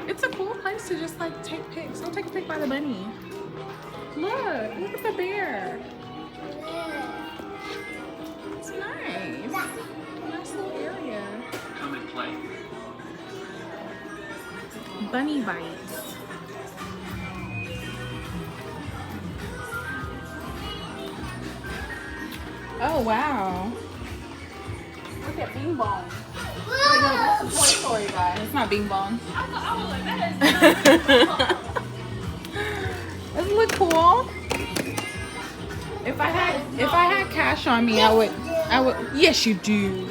It's a cool place to just like take pics. Go take a pic by the bunny. Look at the bear. It's nice. Nice little area. Come and play. Bunny bites. Oh wow. Look at Bing Bong. Wait, no, this is Toy Story, guys. It's not Bing Bong. I was like, that is Doesn't it look cool? If I had cash on me, I would. Yes, you do.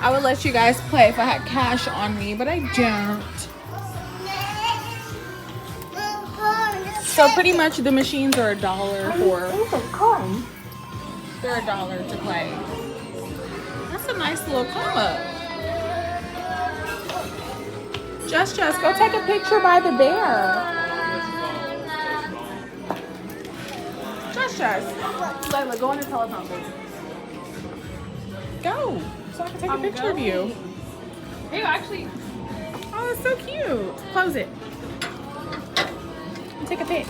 I would let you guys play if I had cash on me, but I don't. So pretty much the machines are $1 for. They're $1 to play. That's a nice little come up. Just go take a picture by the bear. Just. Layla, go on the teleprompter. Go, so I can take a picture of you. Hey, actually. Oh, it's so cute. Close it. Take a pic.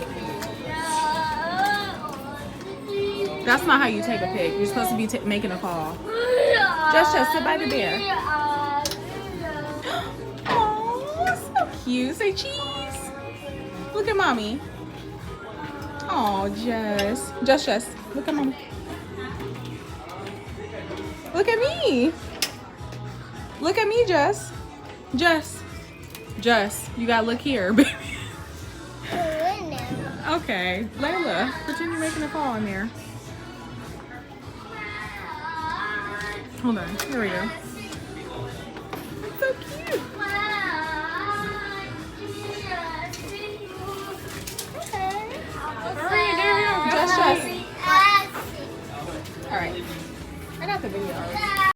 That's not how you take a pic. You're supposed to be making a call. Just sit by the bear. Oh, so cute. Say cheese. Look at mommy. Oh, Jess. Just. Look at mommy. Look at me. Look at me, Jess. Jess, you gotta look here, baby. Okay, Layla, pretend you're making a call in there. Hold on, here we go. It's so cute. Okay. Hurry, there we go. Just. All right. I got the video already.